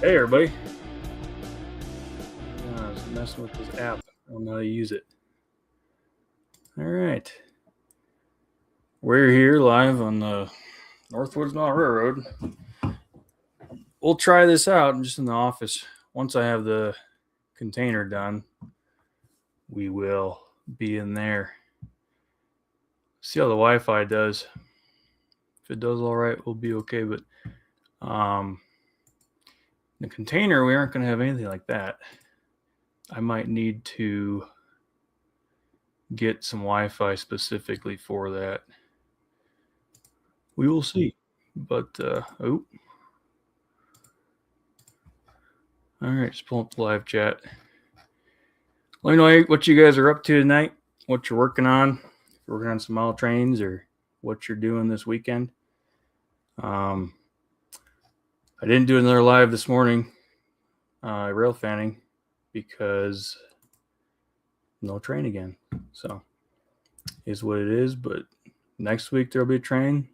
Hey everybody. I was messing with this app. I don't know how to use it. All right. We're here live on the Northwoods Railroad. We'll try this out just in the office. Once I have the container done, we will be in there. See how the Wi-Fi does. If it does all right, we'll be okay. But the container, we aren't going to have anything like that. I might need to get some Wi-Fi specifically for that. We will see. But, all right, just pull up the live chat. Let me know what you guys are up to tonight, what you're working on, if you're working on some model trains or what you're doing this weekend. I didn't do another live this morning, rail fanning, because no train again. So is what it is. But next week there'll be a train.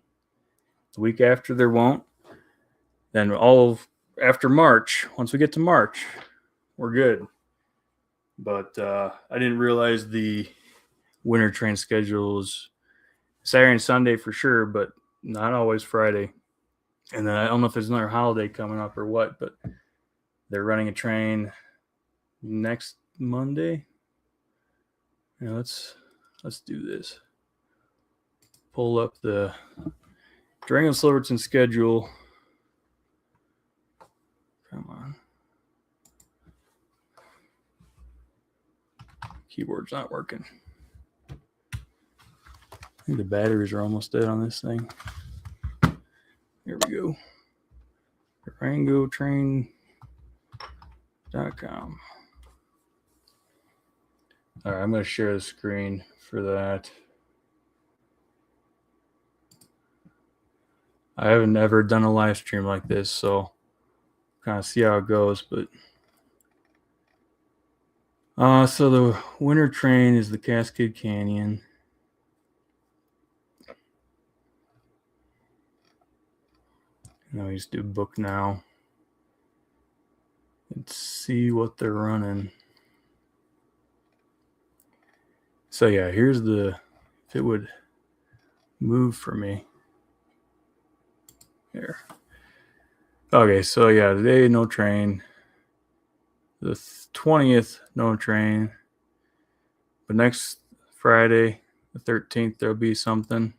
The week after there won't. Then after March, once we get to March, we're good. But I didn't realize the winter train schedule is Saturday and Sunday for sure, but not always Friday. And then I don't know if there's another holiday coming up or what, but they're running a train next Monday. Yeah, let's do this. Pull up the Durango and Chama schedule. Come on. Keyboard's not working. I think the batteries are almost dead on this thing. Here we go. DurangoTrain.com. All right, I'm going to share the screen for that. I haven't ever done a live stream like this, so kind of see how it goes. But so the winter train is the Cascade Canyon. Now just do book now. Let's see what they're running. So yeah, here's if it would move for me. Here. Okay, so yeah, today no train. The 20th, no train. But next Friday, the 13th, there'll be something.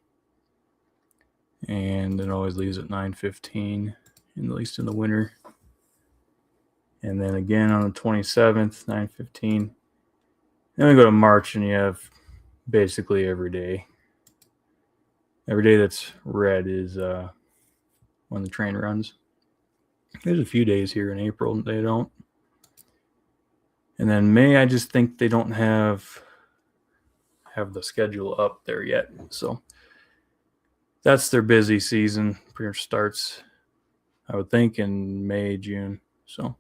And it always leaves at 9:15, at least in the winter. And then again on the 27th, 9:15. Then we go to March and you have basically every day. Every day that's red is when the train runs. There's a few days here in April that they don't. And then May, I just think they don't have the schedule up there yet. So that's their busy season. Pretty much starts, I would think, in May, June. So,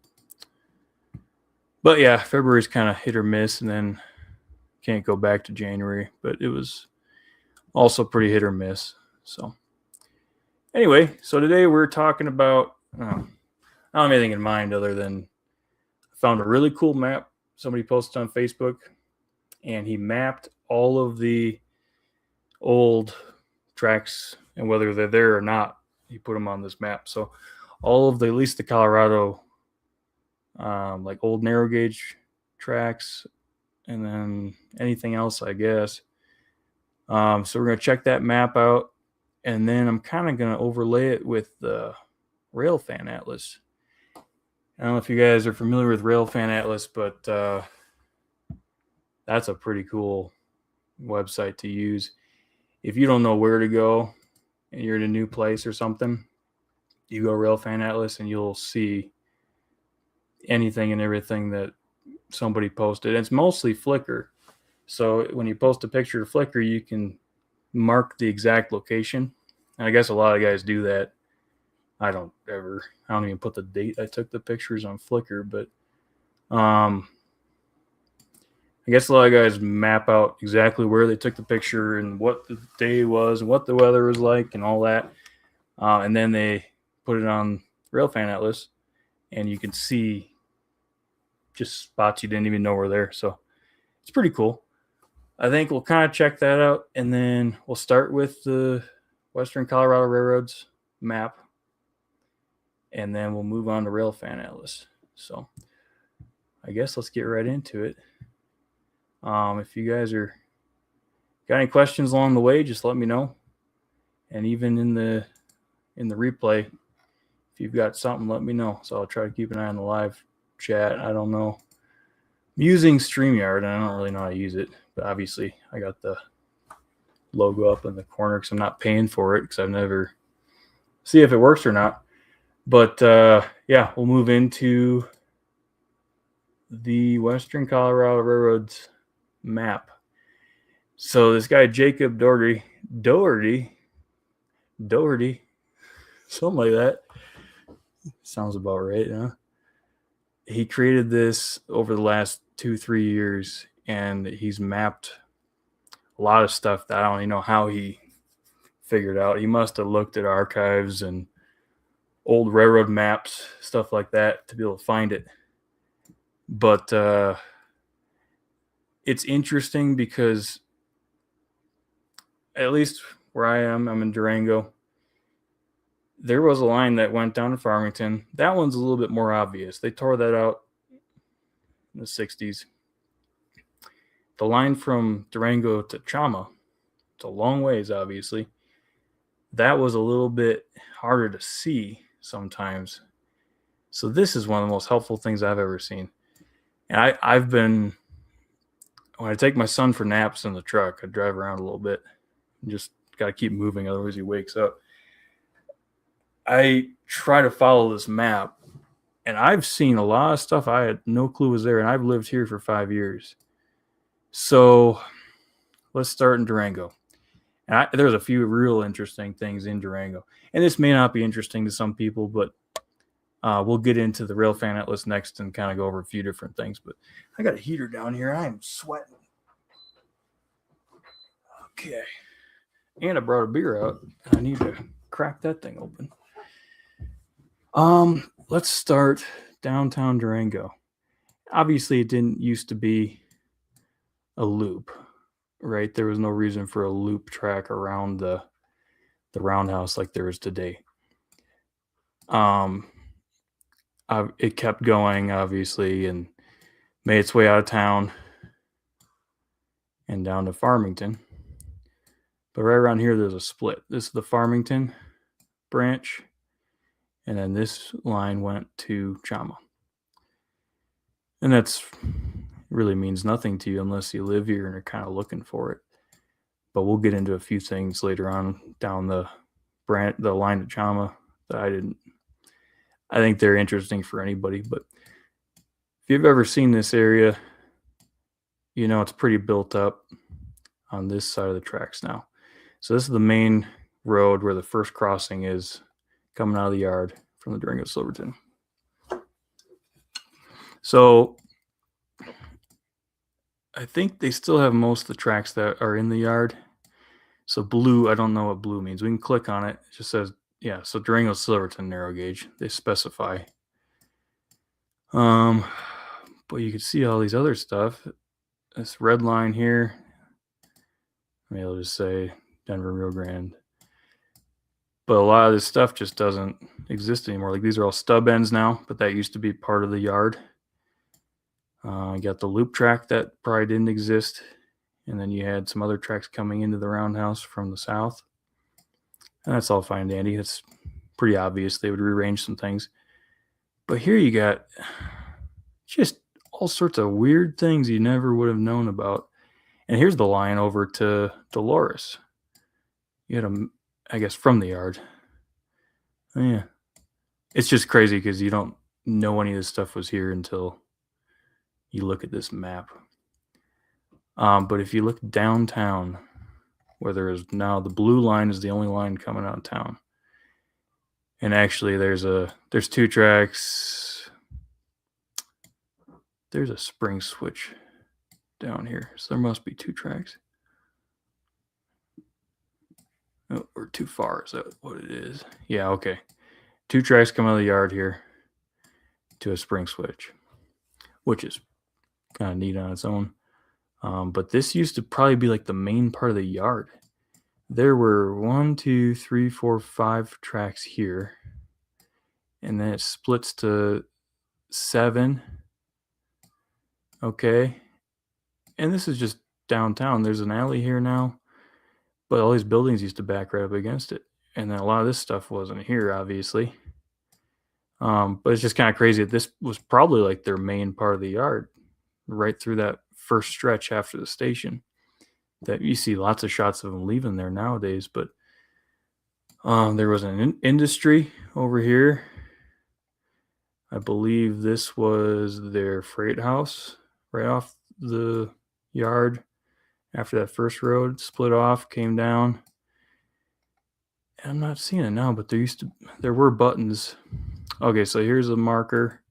but yeah, February's kind of hit or miss, and then can't go back to January. But it was also pretty hit or miss. So anyway, so today we're talking about. I don't have anything in mind other than I found a really cool map somebody posted on Facebook, and he mapped all of the old tracks and whether they're there or not. He put them on this map. So all of at least the Colorado, like old narrow gauge tracks, and then anything else, I guess. So we're going to check that map out, and then I'm kind of going to overlay it with the Railfan Atlas. I don't know if you guys are familiar with Railfan Atlas, but that's a pretty cool website to use. If you don't know where to go and you're in a new place or something, you go Railfan Atlas and you'll see anything and everything that somebody posted. It's mostly Flickr. So when you post a picture to Flickr, you can mark the exact location. And I guess a lot of guys do that. I don't even put the date I took the pictures on Flickr, but I guess a lot of guys map out exactly where they took the picture and what the day was and what the weather was like and all that. And then they put it on Railfan Atlas. and you can see just spots you didn't even know were there. So it's pretty cool. I think we'll kind of check that out, and then we'll start with the Western Colorado Railroads map, and then we'll move on to Railfan Atlas. So I guess let's get right into it. If you guys got any questions along the way, just let me know. And even in the replay, if you've got something, let me know. So I'll try to keep an eye on the live chat. I don't know. I'm using StreamYard, and I don't really know how to use it. But obviously, I got the logo up in the corner because I'm not paying for it because I've never see if it works or not. But yeah, we'll move into the Western Colorado Railroads map. So this guy Jacob Doherty, something like that. Sounds about right, huh? He created this over the last 2-3 years, and he's mapped a lot of stuff that I don't even know how he figured out. He must have looked at archives and old railroad maps, stuff like that, to be able to find it. But it's interesting because at least where I am, I'm in Durango. There was a line that went down to Farmington. That one's a little bit more obvious. They tore that out in the 60s. The line from Durango to Chama, it's a long ways, obviously. That was a little bit harder to see sometimes. So this is one of the most helpful things I've ever seen. And I've been, when I take my son for naps in the truck, I drive around a little bit. Just got to keep moving, otherwise he wakes up. I try to follow this map, and I've seen a lot of stuff I had no clue was there, and I've lived here for 5 years. So let's start in Durango. And there's a few real interesting things in Durango. And this may not be interesting to some people, but we'll get into the Railfan Atlas next and kind of go over a few different things. But I got a heater down here. I'm sweating. Okay. And I brought a beer out. I need to crack that thing open. Let's start downtown Durango. Obviously, it didn't used to be a loop, right? There was no reason for a loop track around the roundhouse like there is today. It kept going, obviously, and made its way out of town and down to Farmington. But right around here, there's a split. This is the Farmington branch, and then this line went to Chama. And that's really means nothing to you unless you live here and are kind of looking for it. But we'll get into a few things later on down the line at Chama that I think they're interesting for anybody. But if you've ever seen this area, you know it's pretty built up on this side of the tracks now. So this is the main road where the first crossing is coming out of the yard from the Durango Silverton. So I think they still have most of the tracks that are in the yard. So blue, I don't know what blue means. We can click on it. It just says, yeah, so Durango Silverton narrow gauge. They specify. But you can see all these other stuff. This red line here. Maybe I'll just say Denver, Rio Grande. But a lot of this stuff just doesn't exist anymore. Like these are all stub ends now, but that used to be part of the yard. You got the loop track that probably didn't exist. And then you had some other tracks coming into the roundhouse from the south. And that's all fine and dandy. It's pretty obvious they would rearrange some things. But here you got just all sorts of weird things you never would have known about. And here's the line over to Dolores. You had them, I guess, from the yard. Oh, yeah. It's just crazy because you don't know any of this stuff was here until you look at this map. But if you look downtown, where there is now the blue line is the only line coming out of town. And actually there's two tracks. There's a spring switch down here. So there must be two tracks. Oh, or too far, is that what it is? Yeah, okay. Two tracks come out of the yard here. to a spring switch, which is kind of neat on its own. But this used to probably be like the main part of the yard. There were 1, 2, 3, 4, 5 tracks here, and then it splits to 7. Okay, and this is just downtown. There's an alley here now, but all these buildings used to back right up against it, and then a lot of this stuff wasn't here, obviously. But it's just kind of crazy that this was probably like their main part of the yard, right through that first stretch after the station. That you see lots of shots of them leaving there nowadays, but there was an industry over here. I believe this was their freight house right off the yard after that first road split off, came down. And I'm not seeing it now, but there were buttons. Okay, so here's a marker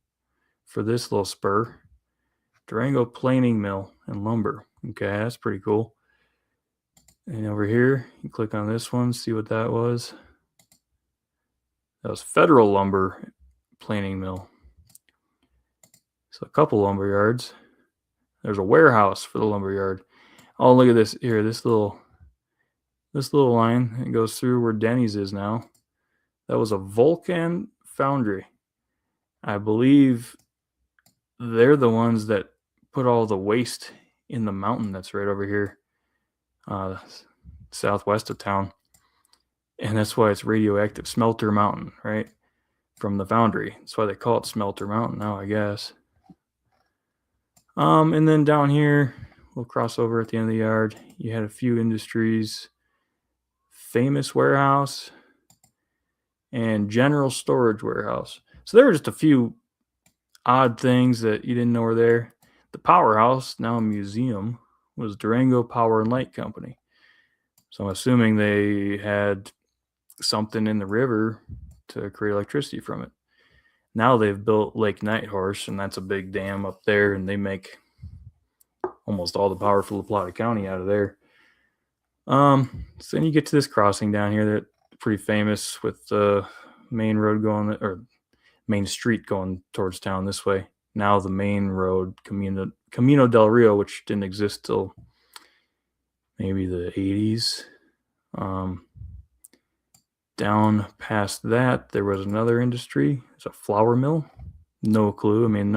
for this little spur. Durango Planing Mill and Lumber. Okay, that's pretty cool. And over here, you click on this one, see what that was. That was Federal Lumber Planing Mill. So a couple lumber yards. There's a warehouse for the lumber yard. Oh, look at this here. This little line, it goes through where Denny's is now. That was a Vulcan Foundry. I believe they're the ones that put all the waste in the mountain that's right over here, southwest of town. And that's why it's radioactive. Smelter Mountain, right? From the foundry. That's why they call it Smelter Mountain now, I guess. And then down here, we'll cross over at the end of the yard. You had a few industries, Famous Warehouse, and General Storage Warehouse. So there were just a few odd things that you didn't know were there. The powerhouse, now a museum, was Durango Power and Light Company. So I'm assuming they had something in the river to create electricity from it. Now they've built Lake Nighthorse, and that's a big dam up there, and they make almost all the power for La Plata County out of there. So then you get to this crossing down here that's pretty famous with the main road going, or main street going towards town this way. Now the main road, Camino del Rio, which didn't exist till maybe the 80s. Down past that, there was another industry. It's a flour mill. No clue. I mean,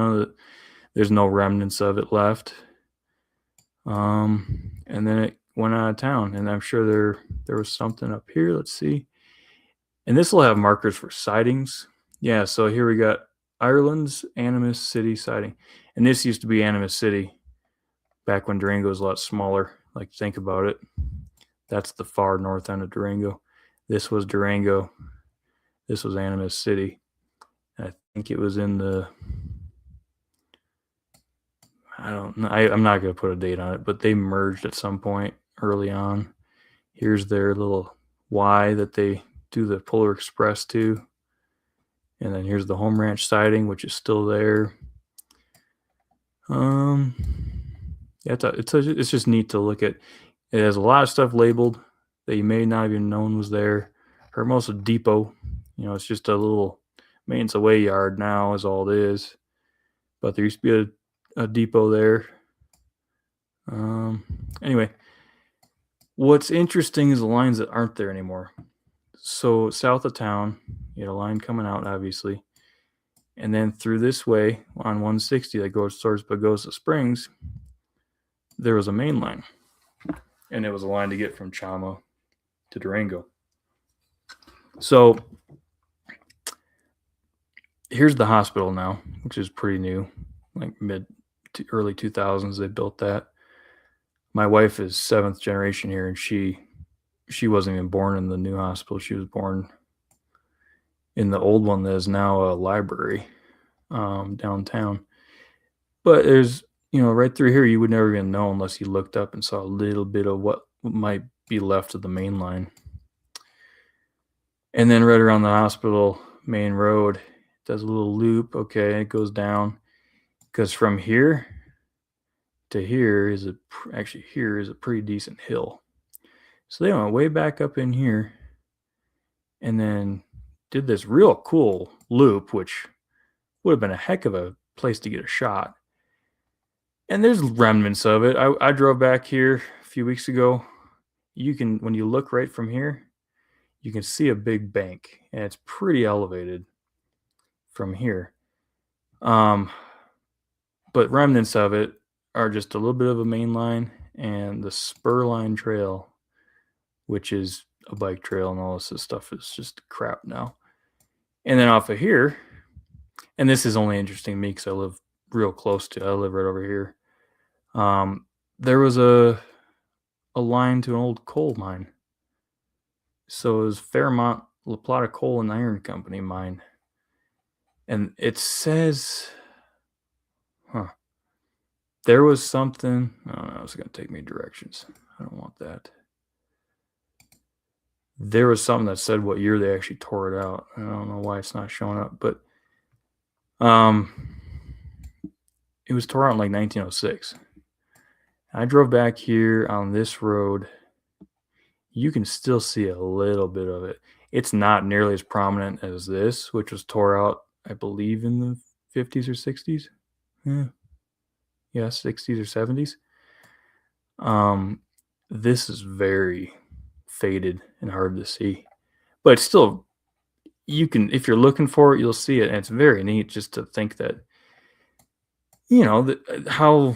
there's no remnants of it left. And then it went out of town, and I'm sure there was something up here. Let's see. And this will have markers for sidings. Yeah, so here we got Ireland's Animas City siding. And this used to be Animas City back when Durango was a lot smaller. Like, think about it. That's the far north end of Durango. This was Durango. This was Animas City. I think it was in the, I don't know. I'm not going to put a date on it, but they merged at some point early on. Here's their little Y that they do the Polar Express to. And then here's the Home Ranch siding, which is still there. Yeah, it's just neat to look at. It has a lot of stuff labeled that you may not even known was there. Hermosa Depot, it's just a little maintenance away yard now is all it is. But there used to be a depot there. Anyway, what's interesting is the lines that aren't there anymore. So south of town, you had a line coming out, obviously. And then through this way on 160 that goes towards Pagosa Springs, there was a main line. And it was a line to get from Chama to Durango. So here's the hospital now, which is pretty new, like mid to early 2000s. They built that. My wife is 7th generation here, and she wasn't even born in the new hospital. She was born in the old one that is now a library downtown. But there's, right through here, you would never even know unless you looked up and saw a little bit of what might be left of the main line. And then right around the hospital main road, it does a little loop. Okay, it goes down because from here to here is a pretty decent hill. So they went way back up in here and then did this real cool loop, which would have been a heck of a place to get a shot. And there's remnants of it. I drove back here a few weeks ago. You can, when you look right from here, you can see a big bank, and it's pretty elevated from here. But remnants of it are just a little bit of a main line and the spur line trail, which is a bike trail, and all this stuff is just crap now. And then off of here, and this is only interesting to me because I live real close to it. I live right over here. There was a line to an old coal mine. So it was Fairmont La Plata Coal and Iron Company mine. And it says, there was something. Oh, no, it's going to take me directions. I don't want that. There was something that said what year they actually tore it out. I don't know why it's not showing up, but it was tore out in like 1906. I drove back here on this road. You can still see a little bit of it. It's not nearly as prominent as this, which was tore out, I believe, in the 50s or 60s. Yeah, 60s or 70s. This is very faded and hard to see, but still, you can, if you're looking for it, you'll see it, and it's very neat just to think that, how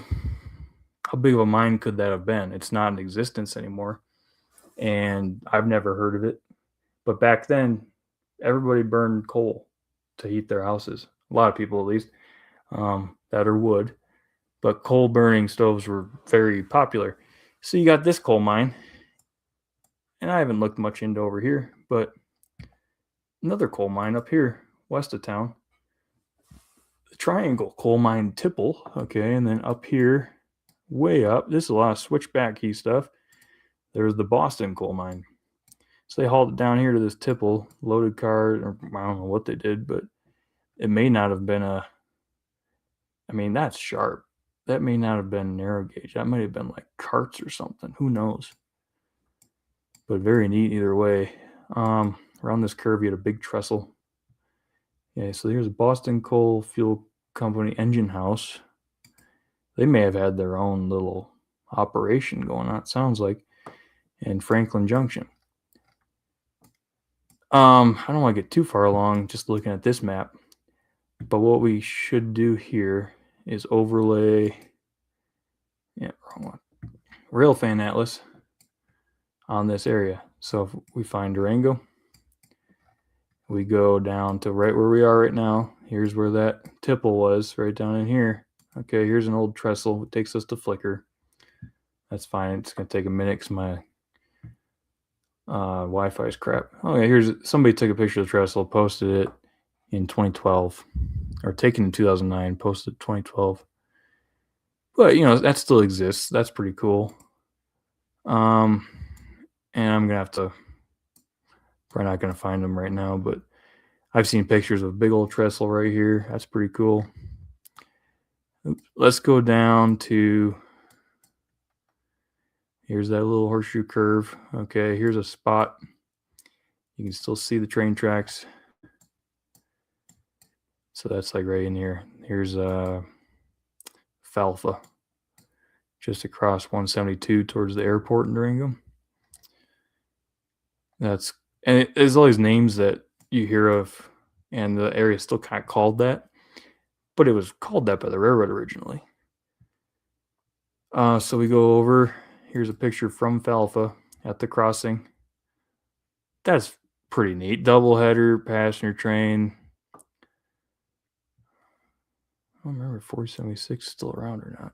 big of a mine could that have been? It's not in existence anymore, and I've never heard of it. But back then, everybody burned coal to heat their houses. A lot of people, at least, that are wood. But coal burning stoves were very popular. So you got this coal mine, and I haven't looked much into over here, but another coal mine up here west of town, the Triangle Coal Mine Tipple. Okay, and then up here, way up, this is a lot of switchback key stuff. There's the Boston Coal Mine. So they hauled it down here to this tipple, loaded car, or I don't know what they did, but it may not have been that's sharp. That may not have been narrow gauge. That might have been like carts or something. Who knows? But very neat either way. Around this curve, you had a big trestle. Yeah, so here's a Boston Coal Fuel Company engine house. They may have had their own little operation going on, it sounds like, in Franklin Junction. I don't want to get too far along just looking at this map, but what we should do here is overlay, wrong one, Railfan Atlas on this area. So if we find Durango, we go down to right where we are right now. Here's where that tipple was, right down in here. Okay, here's an old trestle. It takes us to Flickr. That's fine. It's going to take a minute because my Wi-Fi is crap. Oh yeah, here's somebody took a picture of the trestle, posted it in 2012, or taken in 2009, posted 2012. But that still exists. That's pretty cool. And I'm gonna have to. Probably not gonna find them right now, but I've seen pictures of big old trestle right here. That's pretty cool. Let's go down to. Here's that little horseshoe curve. Okay, here's a spot. You can still see the train tracks. So that's like right in here. Here's Falfa, just across 172 towards the airport in Durango. There's all these names that you hear of, and the area is still kind of called that, but it was called that by the railroad originally. So we go over. Here's a picture from Falfa at the crossing. That's pretty neat. Double header, passenger train. I don't remember if 476 is still around or not.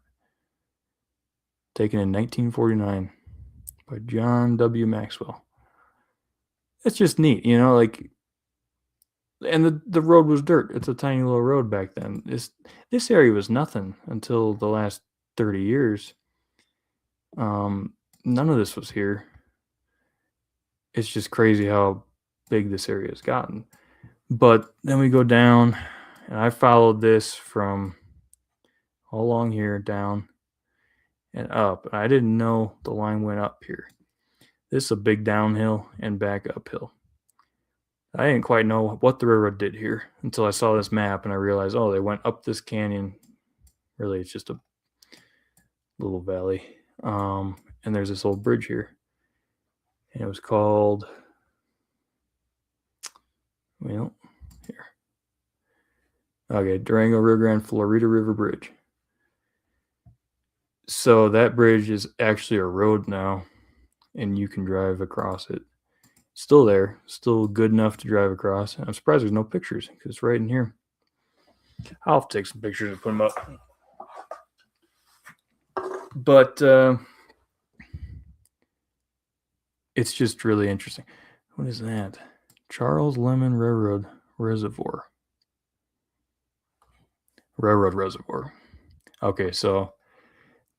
Taken in 1949 by John W. Maxwell. It's just neat, and the road was dirt. It's a tiny little road back then. This area was nothing until the last 30 years. None of this was here. It's just crazy how big this area has gotten. But then we go down, and I followed this from all along here down and up. I didn't know the line went up here. This is a big downhill and back uphill. I didn't quite know what the railroad did here until I saw this map and I realized, oh, they went up this canyon. Really, it's just a little valley. And there's this old bridge here. And it was called, well, here. Okay, Durango, Rio Grande, Florida River Bridge. So that bridge is actually a road now, and you can drive across it. Still there, still good enough to drive across. I'm surprised there's no pictures because it's right in here. I'll have to take some pictures and put them up. But it's just really interesting. What is that? Charles Lemon Railroad Reservoir. Railroad Reservoir. Okay, so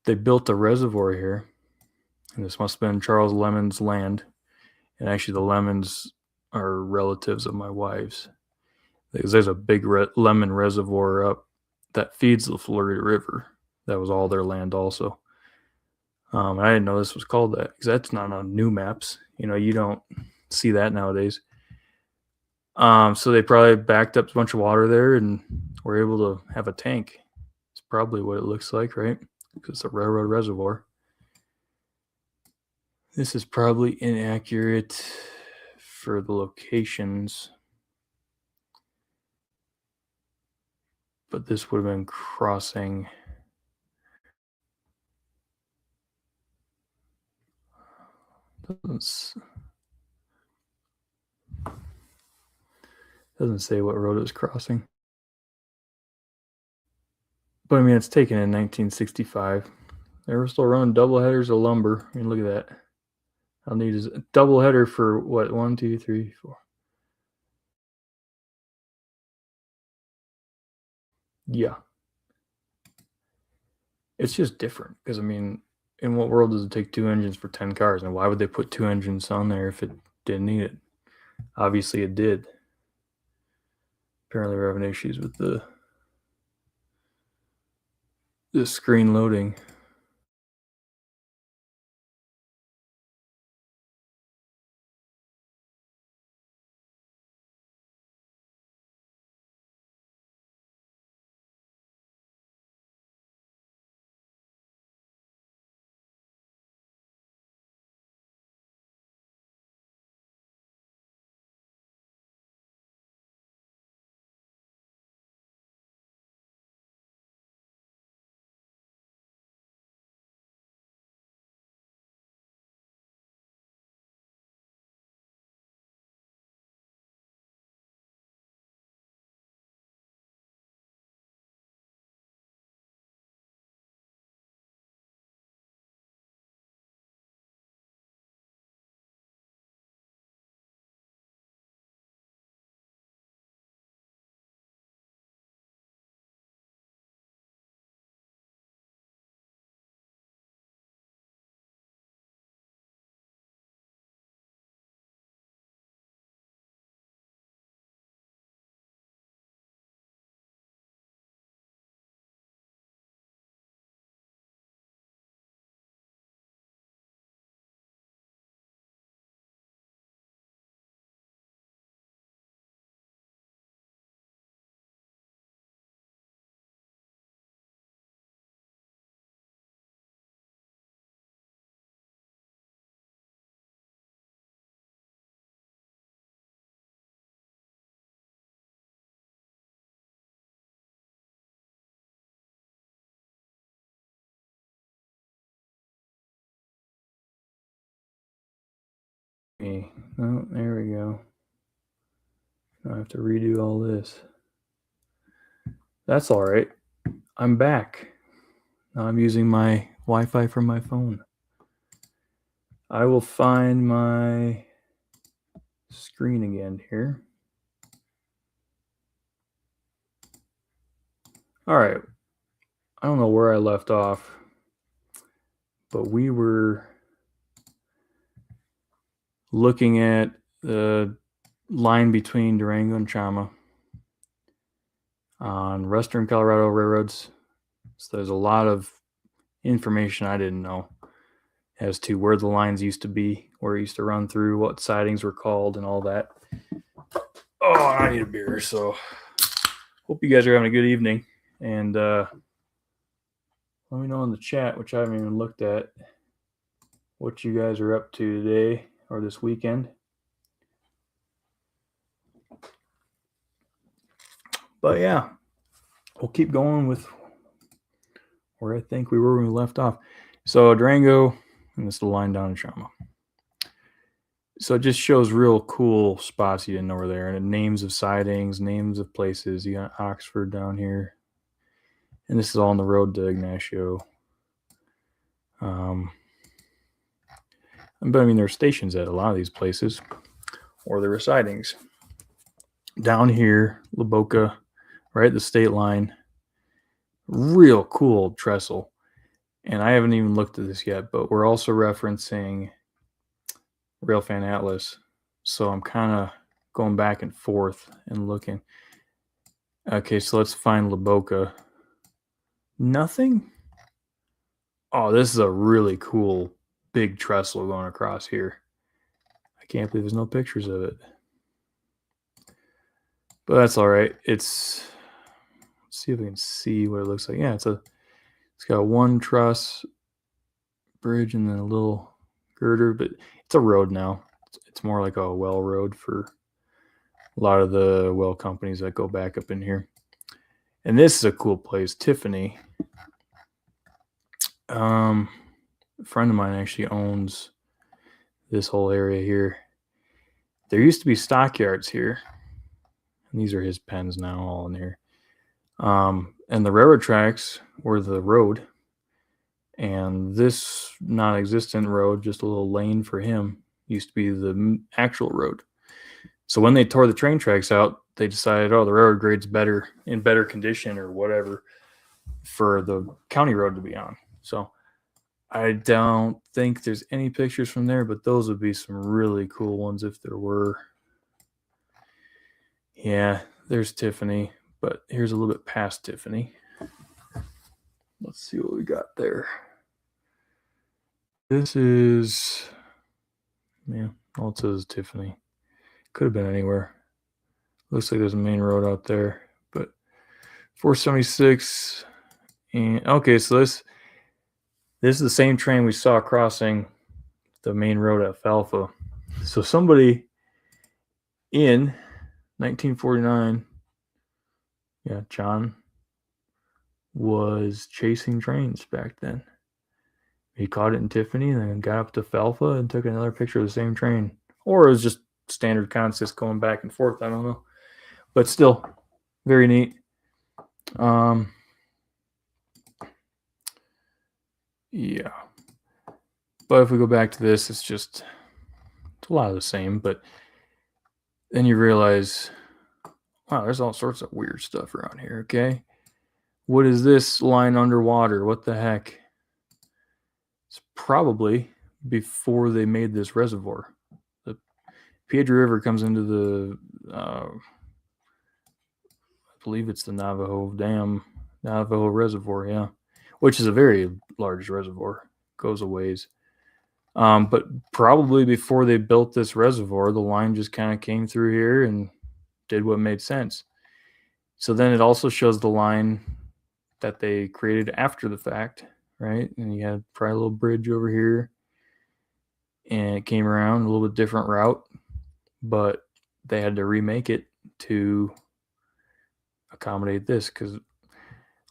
they built a reservoir here, and this must have been Charles Lemon's land. And actually, the Lemons are relatives of my wife's. There's a big lemon reservoir up that feeds the Florida River. That was all their land, also. I didn't know this was called that because that's not on new maps. You don't see that nowadays. So they probably backed up a bunch of water there and were able to have a tank. It's probably what it looks like, right? Because it's a railroad reservoir. This is probably inaccurate for the locations, but this would have been crossing. Doesn't say what road it was crossing. But I mean, it's taken in 1965. They were still running double headers of lumber. I mean, look at that. I'll need is a double header for what? 1, 2, 3, 4. Yeah. It's just different because, I mean, in what world does it take 2 engines for 10 cars? And why would they put 2 engines on there if it didn't need it? Obviously, it did. Apparently, we're having issues with the screen loading. Oh, there we go. I have to redo all this. That's all right. I'm back. Now I'm using my Wi-Fi from my phone. I will find my screen again here. All right. I don't know where I left off, but we were looking at the line between Durango and Chama on Western Colorado railroads. So there's a lot of information I didn't know as to where the lines used to be, where it used to run through, what sidings were called, and all that. Oh, I need a beer. So hope you guys are having a good evening. And let me know in the chat, which I haven't even looked at, what you guys are up to today or this weekend. But yeah, we'll keep going with where I think we were when we left off. So Durango, and this is the line down in Chama. So it just shows real cool spots you didn't know were there, and names of sightings, names of places. You got Oxford down here, and this is all on the road to Ignacio. But I mean, there are stations at a lot of these places, or there were sightings. Down here, La Boca, right at the state line, real cool trestle. And I haven't even looked at this yet, but we're also referencing Railfan Atlas. So I'm kind of going back and forth and looking. Okay, so let's find La Boca. Nothing? Oh, this is a really cool big trestle going across here. I can't believe there's no pictures of it. But that's all right. Let's see if we can see what it looks like. Yeah, it's got one truss bridge and then a little girder, but it's a road now. It's more like a well road for a lot of the well companies that go back up in here. And this is a cool place, Tiffany. A friend of mine actually owns this whole area here. There used to be stockyards here, and these are his pens now, all in here. And the railroad tracks were the road, and this non-existent road, just a little lane for him, used to be the actual road. So when they tore the train tracks out, they decided, oh, the railroad grade's better, in better condition or whatever, for the county road to be on. So I don't think there's any pictures from there, but those would be some really cool ones if there were. Yeah, there's Tiffany, but here's a little bit past Tiffany. Let's see what we got there. This is, yeah, all it says is Tiffany. Could have been anywhere. Looks like there's a main road out there, but 476. And okay, so this is the same train we saw crossing the main road at Alfalfa. So somebody in 1949, yeah, John was chasing trains back then. He caught it in Tiffany and then got up to Alfalfa and took another picture of the same train. Or it was just standard consist going back and forth. I don't know. But still, very neat. Yeah. But if we go back to this, it's a lot of the same. But then you realize, wow, there's all sorts of weird stuff around here, okay? What is this line underwater? What the heck? It's probably before they made this reservoir. The Piedra River comes into the, I believe it's the Navajo Reservoir, yeah, which is a very large reservoir, goes a ways. But probably before they built this reservoir, the line just kind of came through here and did what made sense. So then it also shows the line that they created after the fact, right? And you had probably a little bridge over here, and it came around a little bit different route, but they had to remake it to accommodate this because a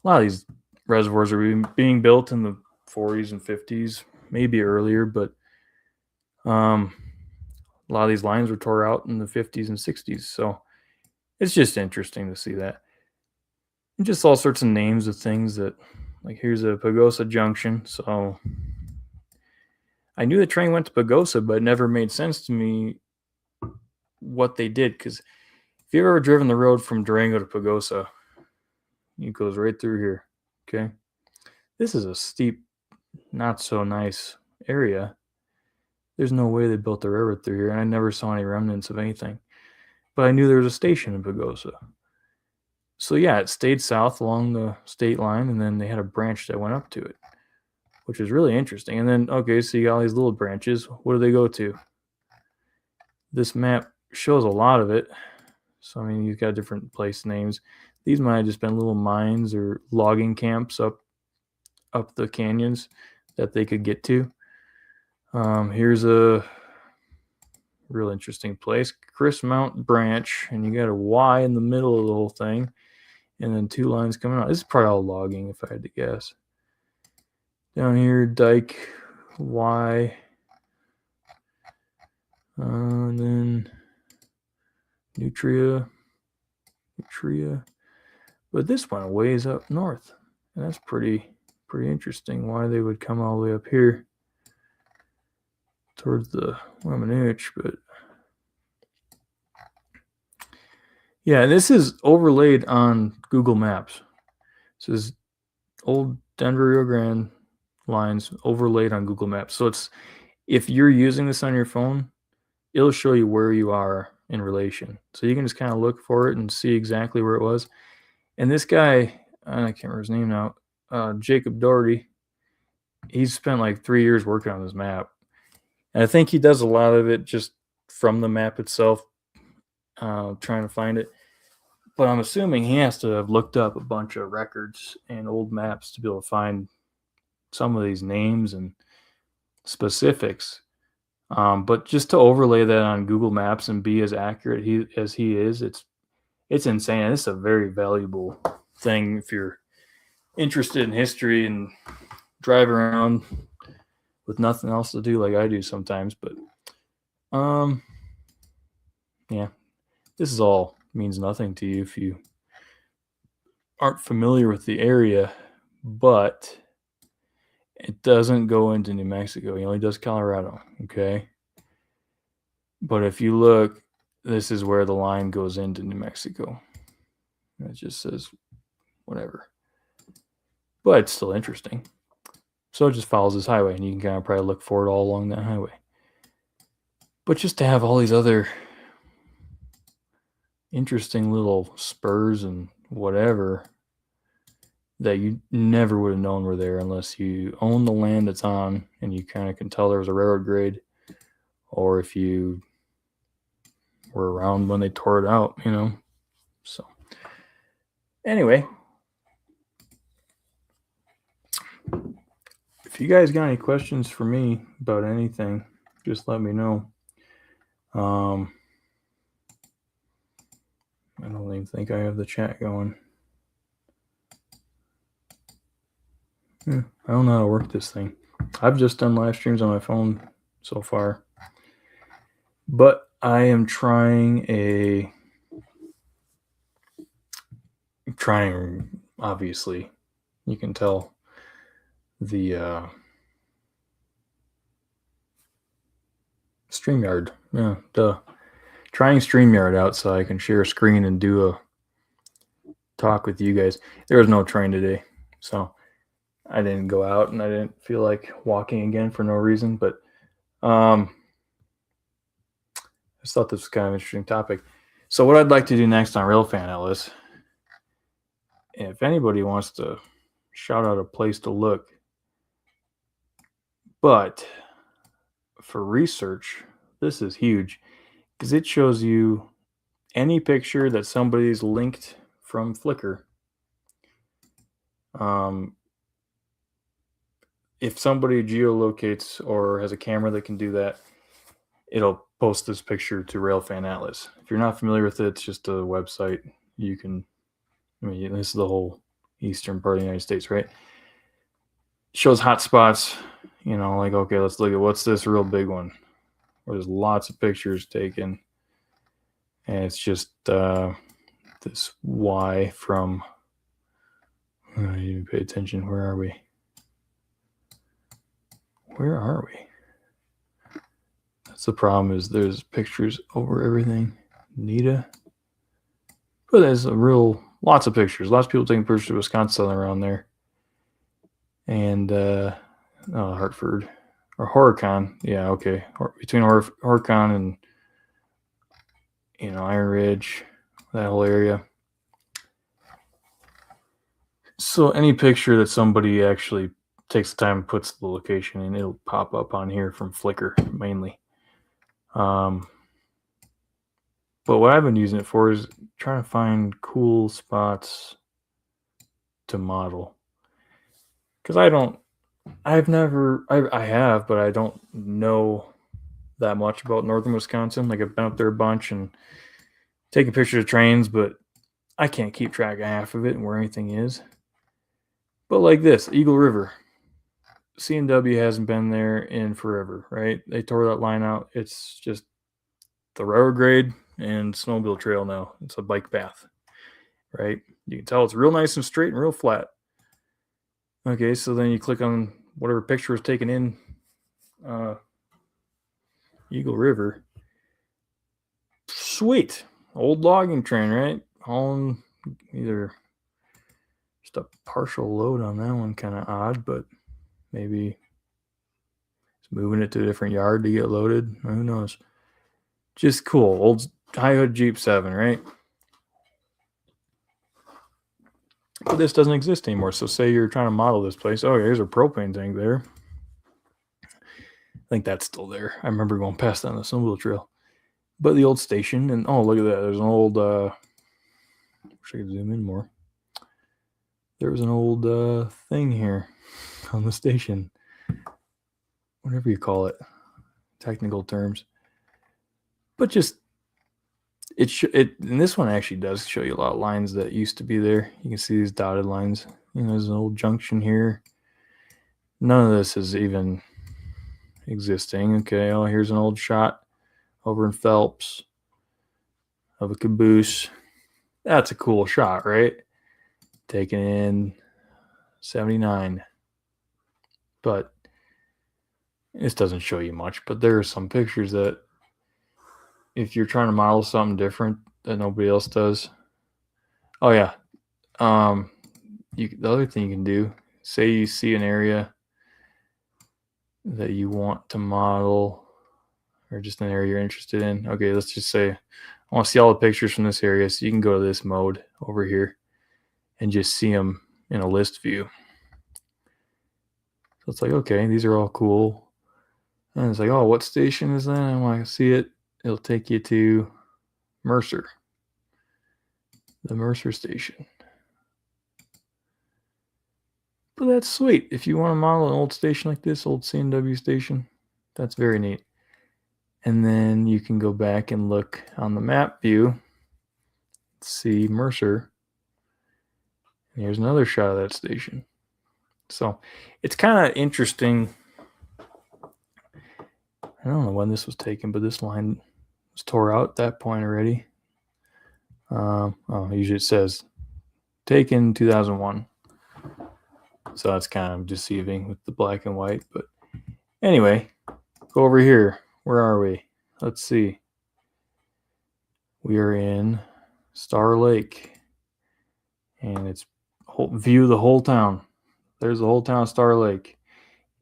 lot of these reservoirs are being built in the 40s and 50s, maybe earlier, but a lot of these lines were tore out in the 50s and 60s. So it's just interesting to see that. And just all sorts of names of things that, like, here's a Pagosa Junction. So I knew the train went to Pagosa, but it never made sense to me what they did. Because if you've ever driven the road from Durango to Pagosa, it goes right through here. Okay. This is a steep, not so nice area. There's no way they built the railroad through here, and I never saw any remnants of anything. But I knew there was a station in Pagosa. So yeah, it stayed south along the state line, and then they had a branch that went up to it, which was really interesting. And then, okay, so you got all these little branches. What do they go to? This map shows a lot of it. So, I mean, you've got different place names. These might have just been little mines or logging camps up the canyons that they could get to. Here's a real interesting place, Chris Mount Branch, and you got a Y in the middle of the whole thing, and then 2 lines coming out. This is probably all logging, if I had to guess. Down here, Dike, Y, and then Nutria, but this one ways up north, and that's pretty interesting. Why they would come all the way up here towards the Wamanuch, but yeah, this is overlaid on Google Maps. This is old Denver Rio Grande lines overlaid on Google Maps. So it's, if you're using this on your phone, it'll show you where you are in relation. So you can just kind of look for it and see exactly where it was. And this guy, I can't remember his name now, Jacob Doherty, he's spent like 3 years working on this map. And I think he does a lot of it just from the map itself, trying to find it. But I'm assuming he has to have looked up a bunch of records and old maps to be able to find some of these names and specifics. But just to overlay that on Google Maps and be as accurate as he is, it's insane. It's a very valuable thing if you're interested in history and drive around with nothing else to do like I do sometimes. But yeah, this is all means nothing to you if you aren't familiar with the area, but it doesn't go into New Mexico. It only does Colorado, okay? But if you look, this is where the line goes into New Mexico. It just says whatever. But it's still interesting. So it just follows this highway, and you can kind of probably look for it all along that highway. But just to have all these other interesting little spurs and whatever that you never would have known were there unless you own the land it's on and you kind of can tell there was a railroad grade, or if you were around when they tore it out, So anyway, if you guys got any questions for me about anything, just let me know. I don't even think I have the chat going. I don't know how to work this thing. I've just done live streams on my phone so far. But I am trying, obviously, you can tell the StreamYard. Yeah, duh. Trying StreamYard out so I can share a screen and do a talk with you guys. There was no train today, so I didn't go out and I didn't feel like walking again for no reason, but I just thought this was kind of an interesting topic. So what I'd like to do next on Railfan Atlas, if anybody wants to shout out a place to look, but for research, this is huge because it shows you any picture that somebody's linked from Flickr. If somebody geolocates or has a camera that can do that, it'll post this picture to Railfan Atlas. If you're not familiar with it, it's just a website. You can, this is the whole eastern part of the United States, right? It shows hot spots, like, okay, let's look at what's this real big one where there's lots of pictures taken. And it's just this Y from, you pay attention, where are we? That's the problem, is there's pictures over everything. Nita. But there's lots of pictures. Lots of people taking pictures of Wisconsin around there. And Hartford. Or Horicon. Yeah, okay. Between Horicon and, Iron Ridge, that whole area. So any picture that somebody actually takes the time and puts the location in, it'll pop up on here from Flickr mainly. But what I've been using it for is trying to find cool spots to model. Because I have, but I don't know that much about northern Wisconsin. Like I've been up there a bunch and taking pictures of trains, but I can't keep track of half of it and where anything is. But like this, Eagle River. C&W hasn't been there in forever, right? They tore that line out. It's just the railroad grade and snowmobile trail now. It's a bike path, right? You can tell it's real nice and straight and real flat. Okay, so then you click on whatever picture was taken in Eagle River. Sweet. Old logging train, right? Hauling either just a partial load on that one, kind of odd, but maybe it's moving it to a different yard to get loaded. Who knows? Just cool. Old high hood Jeep 7, right? But this doesn't exist anymore. So say you're trying to model this place. Oh, here's a propane tank there. I think that's still there. I remember going past that on the snowmobile trail. But the old station, and oh, look at that. There's an old, wish I could zoom in more. There was an old thing here on the station. Whatever you call it, technical terms. But just, and this one actually does show you a lot of lines that used to be there. You can see these dotted lines. You know, there's an old junction here. None of this is even existing. Okay, oh, here's an old shot over in Phelps of a caboose. That's a cool shot, right? Taken in 79. But this doesn't show you much, but there are some pictures that if you're trying to model something different that nobody else does. Oh yeah. The other thing you can do, say you see an area that you want to model or just an area you're interested in. Okay, let's just say I want to see all the pictures from this area. So you can go to this mode over here and just see them in a list view. So it's like, okay, these are all cool. And it's like, oh, what station is that? I want to see it. It'll take you to Mercer, the Mercer station. But that's sweet. If you want to model an old station like this, old C&W station, that's very neat. And then you can go back and look on the map view, see Mercer. And here's another shot of that station. So it's kind of interesting. I don't know when this was taken, but this line was tore out at that point already. Usually it says taken 2001. So that's kind of deceiving with the black and white. But anyway, go over here. Where are we? Let's see. We are in Star Lake. And it's view the whole town. There's the whole town of Star Lake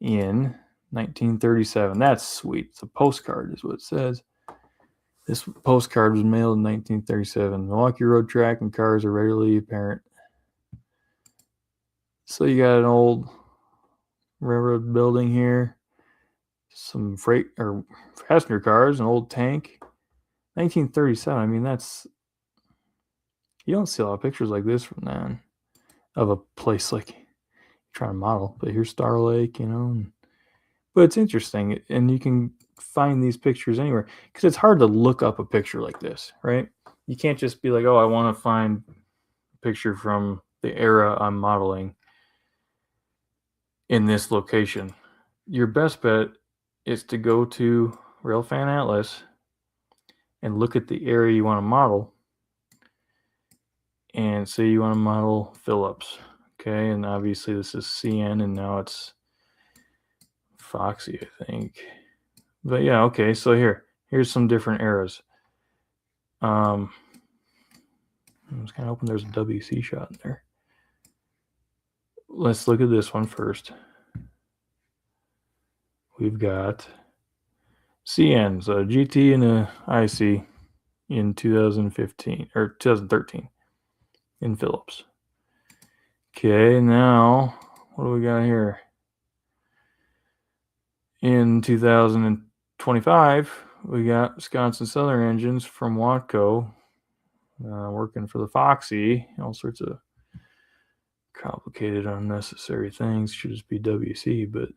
in 1937. That's sweet. It's a postcard is what it says. This postcard was mailed in 1937. Milwaukee Road track and cars are readily apparent. So you got an old railroad building here, some freight or passenger cars, an old tank. 1937. I mean, you don't see a lot of pictures like this from then of a place like you're trying to model. But here's Star Lake, you know. But it's interesting, and you can find these pictures anywhere because it's hard to look up a picture like this, right? You can't just be like, oh, I want to find a picture from the era I'm modeling in this location. Your best bet is to go to Railfan Atlas and look at the area you want to model and say you want to model Phillips. Okay, and obviously this is CN and now it's Foxy, I think. But yeah, okay, so here's some different eras. I was kind of hoping there's a WC shot in there. Let's look at this one first. We've got CNs, a GT and a IC in 2015 or 2013 in Phillips. Okay, now what do we got here? In 2025, we got Wisconsin Southern Engines from Watco working for the Foxy. All sorts of complicated, unnecessary things. Should just be WC, but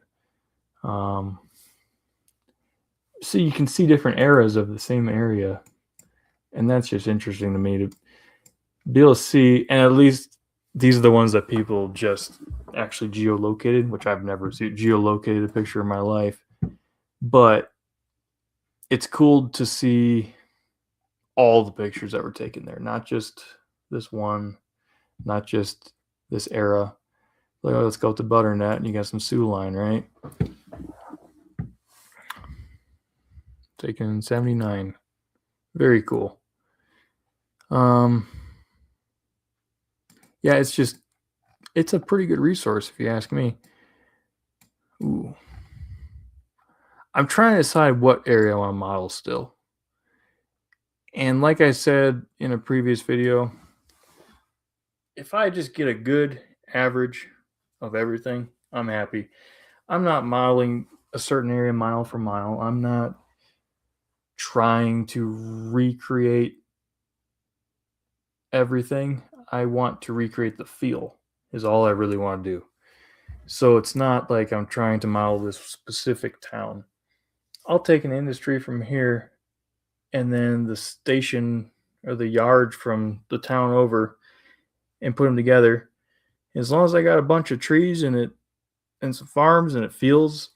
so you can see different eras of the same area, and that's just interesting to me to be able to see. And at least these are the ones that people just actually geolocated, which I've never geolocated a picture in my life, but it's cool to see all the pictures that were taken there, not just this one, not just this era. Like, oh, let's go to Butternut, and you got some Sioux line, right? Taken in 79. Very cool. Yeah, it's a pretty good resource if you ask me. Ooh. I'm trying to decide what area I want to model still. And like I said in a previous video, if I just get a good average of everything, I'm happy. I'm not modeling a certain area mile for mile. I'm not trying to recreate everything. I want to recreate the feel is all I really want to do. So it's not like I'm trying to model this specific town. I'll take an industry from here and then the station or the yard from the town over and put them together. As long as I got a bunch of trees and some farms and it feels,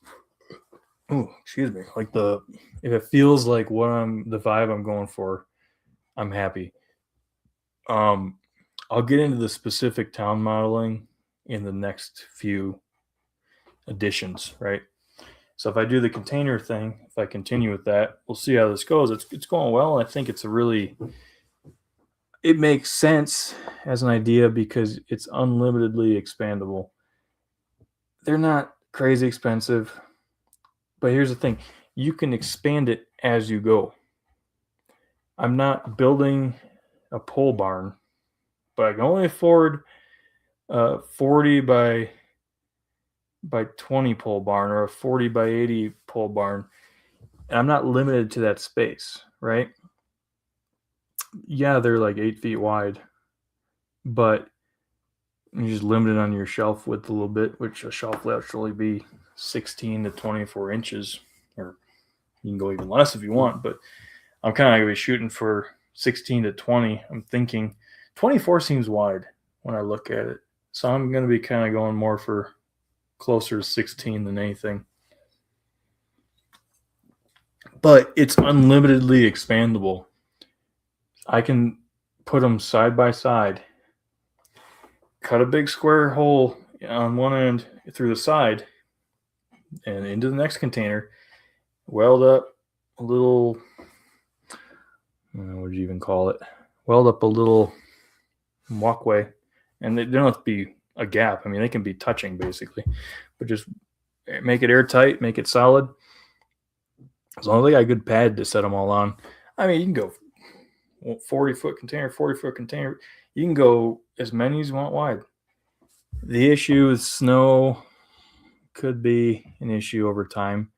like if it feels like the vibe I'm going for, I'm happy. I'll get into the specific town modeling in the next few editions, right? So if I do the container thing, if I continue with that, we'll see how this goes. It's going well. I think it makes sense as an idea because it's unlimitedly expandable. They're not crazy expensive, but here's the thing. You can expand it as you go. I'm not building a pole barn, but I can only afford a 40 by 20 pole barn or a 40 by 80 pole barn. And I'm not limited to that space, right? Yeah, they're like 8 feet wide, but you're just limited on your shelf width a little bit, which a shelf will actually be 16 to 24 inches, or you can go even less if you want, but I'm kind of going to be shooting for 16 to 20. I'm thinking 24 seems wide when I look at it. So I'm going to be kind of going more for closer to 16 than anything. But it's unlimitedly expandable. I can put them side by side, cut a big square hole on one end through the side and into the next container, weld up a little, what would you even call it? Weld up a little walkway, and they don't have to be a gap. I mean, they can be touching basically, but just make it airtight, make it solid. As long as they got a good pad to set them all on. I mean, you can go 40-foot container, 40-foot container. You can go as many as you want wide. The issue with snow could be an issue over time,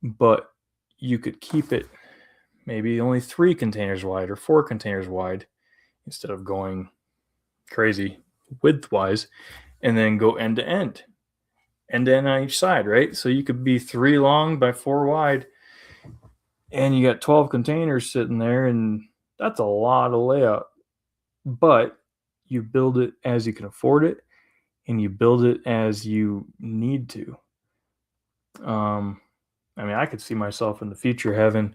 but you could keep it maybe only 3 containers wide or 4 containers wide instead of going crazy width-wise, and then go end to end on each side, right? So you could be 3 long by 4 wide, and you got 12 containers sitting there, and that's a lot of layout. But you build it as you can afford it, and you build it as you need to. I mean, I could see myself in the future having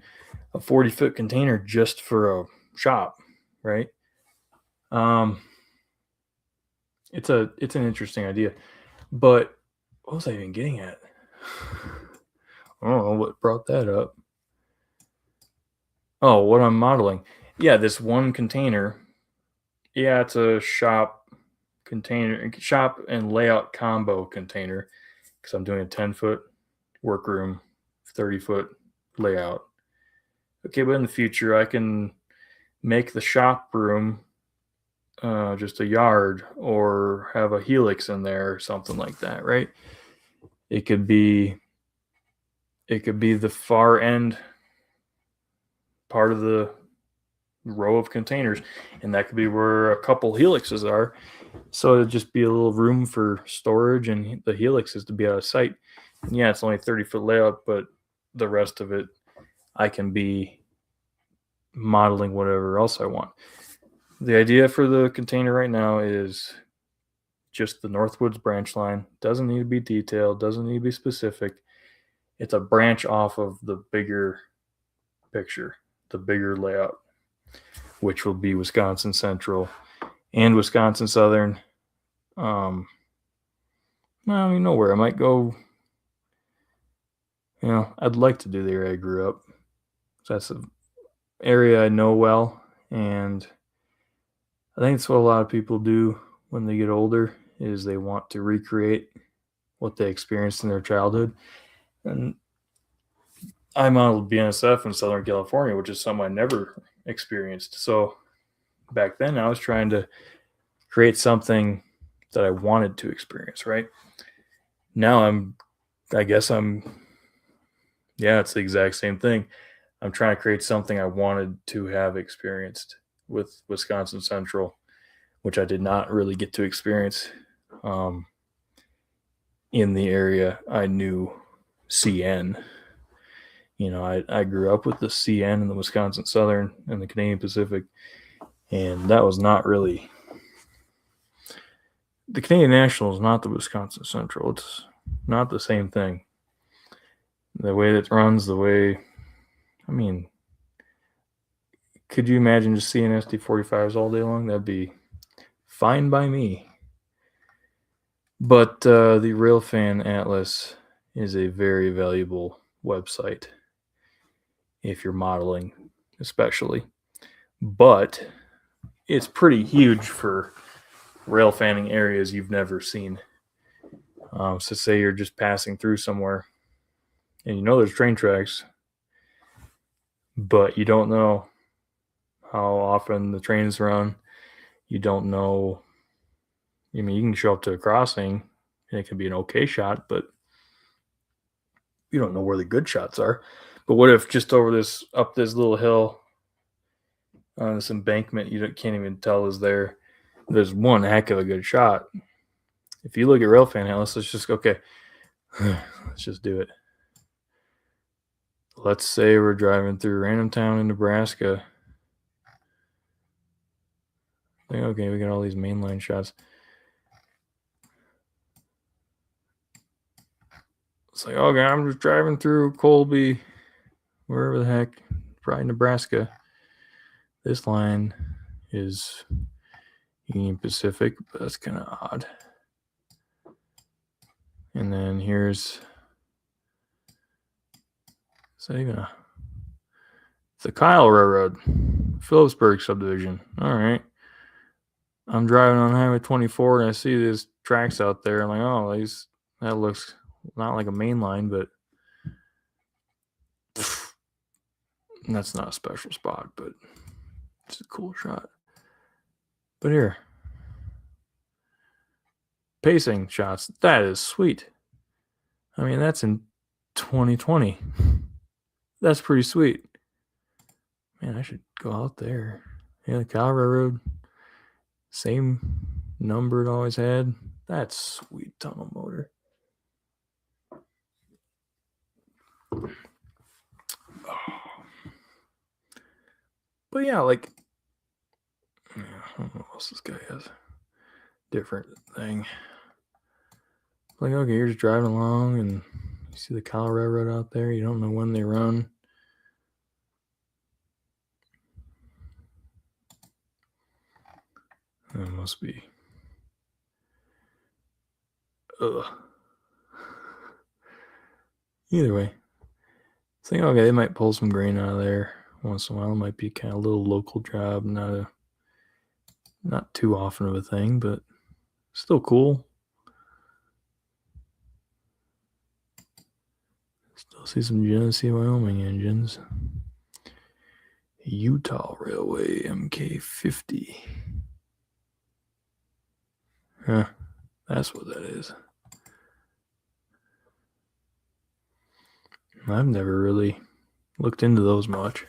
a 40-foot container just for a shop, right? It's an interesting idea. But what was I even getting at? I don't know what brought that up. Oh, what I'm modeling. Yeah, this one container. Yeah, it's a shop and layout combo container because I'm doing a 10-foot workroom, 30-foot layout. Okay, but in the future, I can make the shop room just a yard or have a helix in there or something like that, right? It could be the far end part of the row of containers, and that could be where a couple helixes are. So it'd just be a little room for storage, and the helixes to be out of sight. And yeah, it's only 30-foot layout, but the rest of it, I can be modeling whatever else I want. The idea for the container right now is just the Northwoods branch line. Doesn't need to be detailed, doesn't need to be specific. It's a branch off of the bigger picture, the bigger layout, which will be Wisconsin Central and Wisconsin Southern. I mean, nowhere. I might go, I'd like to do the area I grew up. So that's an area I know well, and I think it's what a lot of people do when they get older is they want to recreate what they experienced in their childhood. And I modeled BNSF in Southern California, which is something I never experienced. So back then I was trying to create something that I wanted to experience, right? Now it's the exact same thing. I'm trying to create something I wanted to have experienced with Wisconsin Central, which I did not really get to experience in the area I knew CN. I grew up with the CN and the Wisconsin Southern and the Canadian Pacific, and that was not really the Canadian National is not the Wisconsin Central. It's not the same thing. The way that runs, could you imagine just seeing SD45s all day long? That'd be fine by me. But the Railfan Atlas is a very valuable website if you're modeling, especially. But it's pretty huge for rail fanning areas you've never seen. So say you're just passing through somewhere and there's train tracks, but you don't know how often the trains run. You don't know. You can show up to a crossing and it can be an okay shot, but you don't know where the good shots are. But what if just up this little hill on this embankment you can't even tell is there? There's one heck of a good shot. If you look at Railfan Atlas, let's just do it. Let's say we're driving through random town in Nebraska. Okay, we got all these mainline shots. It's like, okay, I'm just driving through Colby, wherever the heck, probably Nebraska. This line is Union Pacific, but that's kind of odd. And then here's it's the Kyle Railroad, Phillipsburg subdivision. All right. I'm driving on Highway 24 and I see these tracks out there. I'm like, oh, that looks not like a main line, but that's not a special spot, but it's a cool shot. But here, pacing shots. That is sweet. That's in 2020. That's pretty sweet. Man, I should go out there. Yeah, the Kyle Railroad. Same number it always had. That's sweet tunnel motor. But yeah, I don't know what else this guy has. Different thing. Okay, you're just driving along and you see the Kyle Railroad out there. You don't know when they run. That must be. Either way. Think, okay, they might pull some grain out of there once in a while. It might be kind of a little local job, not too often of a thing, but still cool. Still see some Genesee, Wyoming engines. Utah Railway MK50. Huh, that's what that is. I've never really looked into those much.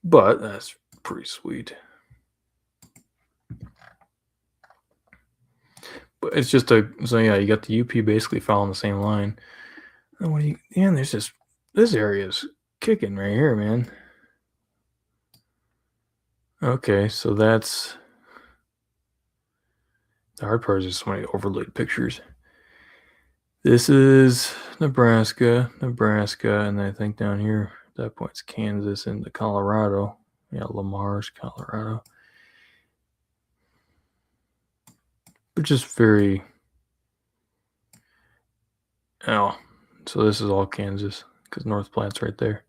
But that's pretty sweet. But it's just so yeah, you got the UP basically following the same line. And what do you, man, there's just, this area's kicking right here, man. Okay, so that's, the hard part is just so many overlaid pictures. This is Nebraska, and I think down here at that point it's Kansas into Colorado. Yeah, Lamar's Colorado. But just very, oh, so this is all Kansas because North Platte's right there.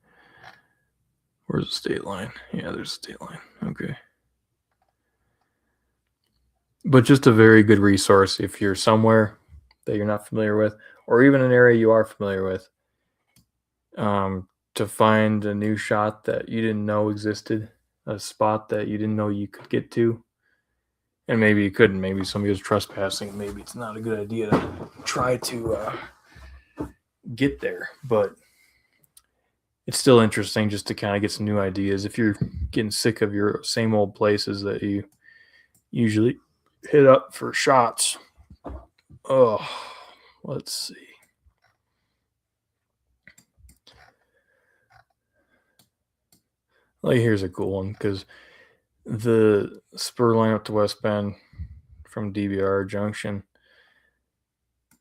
Where's the state line? Yeah, there's the state line. Okay. But just a very good resource if you're somewhere that you're not familiar with, or even an area you are familiar with, to find a new shot that you didn't know existed, a spot that you didn't know you could get to. And maybe you couldn't. Maybe somebody was trespassing. Maybe it's not a good idea to try to get there. But it's still interesting just to kind of get some new ideas. If you're getting sick of your same old places that you usually hit up for shots. Oh, let's see. Like, here's a cool one because the spur line up to West Bend from DBR Junction,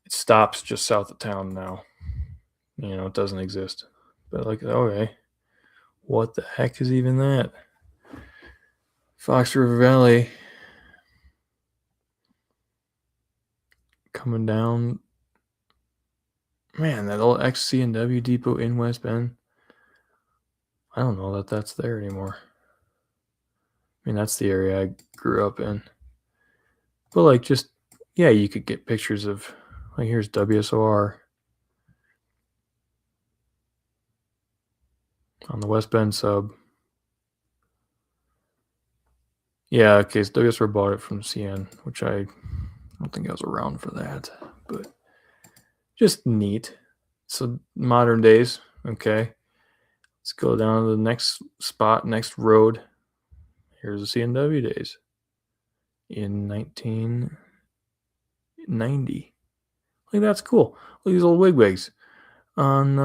it stops just south of town now. You know, it doesn't exist. But like, okay, what the heck is even that? Fox River Valley coming down. Man, that old XC&W depot in West Bend. I don't know that that's there anymore. I mean, that's the area I grew up in. But like, just, yeah, you could get pictures of, like, here's WSOR on the West Bend sub. Yeah, okay, so WSOR bought it from CN, which I don't think I was around for that, but just neat. So modern days, okay. Let's go down to the next spot, next road. Here's the C&W days in 1990. Like, that's cool. Look at these old wigwigs on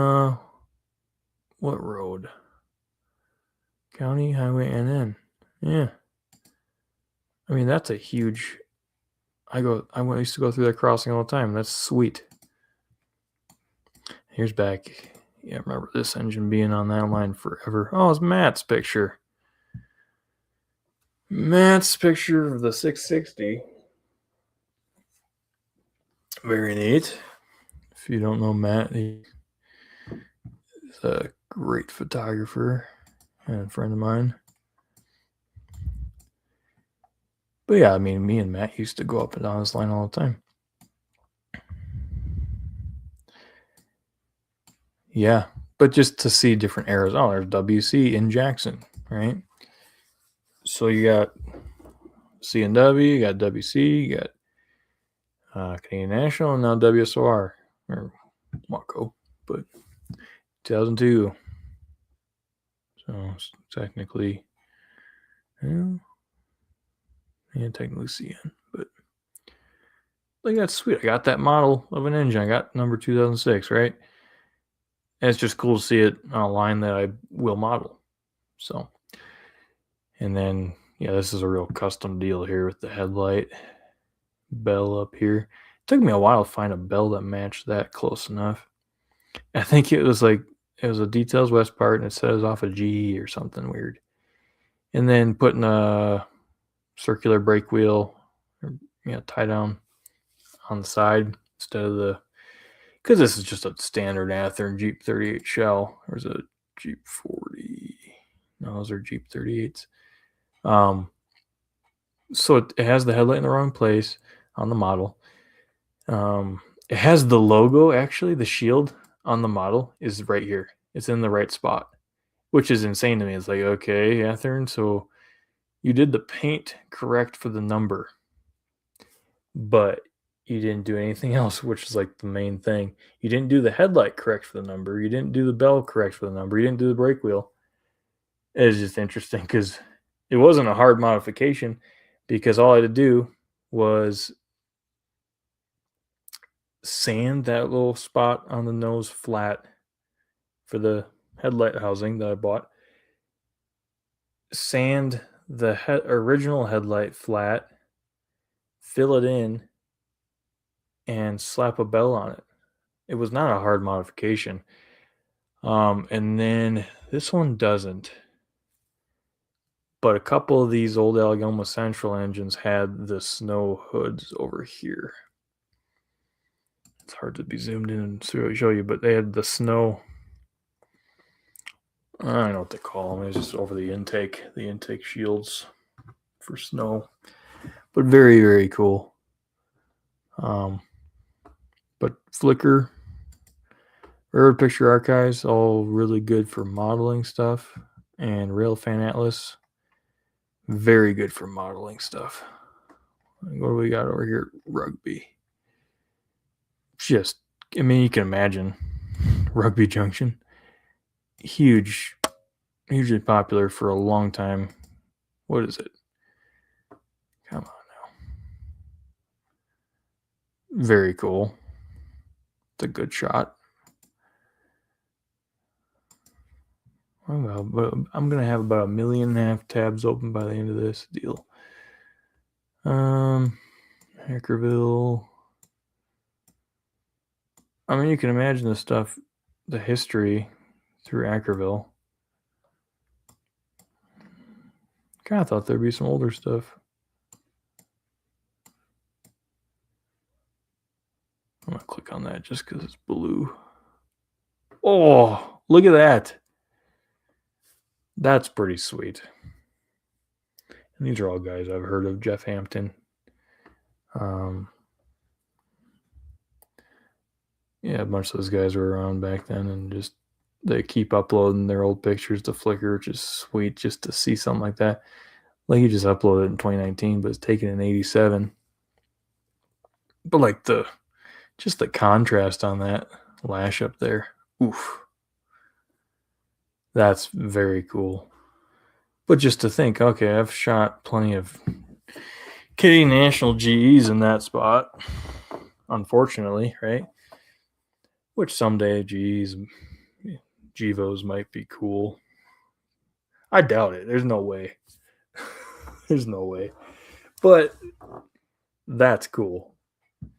what road? County Highway NN. Yeah. I mean, that's a huge. I used to go through that crossing all the time. That's sweet. Here's back. Yeah, I remember this engine being on that line forever. Oh, it's Matt's picture. Matt's picture of the 660. Very neat. If you don't know Matt, he's a great photographer and a friend of mine. But yeah, I mean, me and Matt used to go up and down this line all the time. Yeah, but just to see different eras. Oh, there's WC in Jackson, right? So you got C&W, you got WC, you got Canadian National, and now WSOR, or Waco, but 2002. So technically, technically CN, but like, that's sweet. I got that model of an engine. I got number 2006, right? And it's just cool to see it on a line that I will model. So, and then, yeah, this is a real custom deal here with the headlight bell up here. It took me a while to find a bell that matched that close enough. I think it was a Details West part, and it says off a G or something weird. And then putting a circular brake wheel, tie down on the side instead of the, because this is just a standard Athearn Jeep 38 shell. There's a Jeep 40. No, those are Jeep 38s. So it has the headlight in the wrong place on the model. It has the logo, actually, the shield on the model is right here. It's in the right spot, which is insane to me. It's like, okay, Athearn, so you did the paint correct for the number, but you didn't do anything else, which is like the main thing. You didn't do the headlight correct for the number. You didn't do the bell correct for the number. You didn't do the brake wheel. It is just interesting because it wasn't a hard modification because all I had to do was sand that little spot on the nose flat for the headlight housing that I bought, sand the original headlight flat, fill it in, and slap a bell on it. It was not a hard modification. And then this one doesn't. But a couple of these old Algoma Central engines had the snow hoods over here. It's hard to be zoomed in and show you, but they had the snow. I don't know what they call them. It's just over the intake shields for snow. But very, very cool. But Flickr, Railroad Picture Archives, all really good for modeling stuff. And Railfan Atlas, very good for modeling stuff. What do we got over here? Rugby. Just, I mean, you can imagine Rugby Junction. Hugely popular for a long time. What is it? Come on now. Very cool. It's a good shot. I'm going to have about 1.5 million tabs open by the end of this deal. Hackerville. I mean, you can imagine the stuff, the history through Ackerville. Kind of thought there'd be some older stuff. I'm going to click on that just because it's blue. Oh, look at that. That's pretty sweet. And these are all guys I've heard of. Jeff Hampton. Yeah, a bunch of those guys were around back then, and just they keep uploading their old pictures to Flickr, which is sweet just to see something like that. Like you just uploaded it in 2019, but it's taken in 87. But like the contrast on that lash up there, oof, that's very cool. But just to think, okay, I've shot plenty of Canadian National GEs in that spot, unfortunately, right? Which someday GEVOs might be cool. I doubt it. There's no way. There's no way. But that's cool.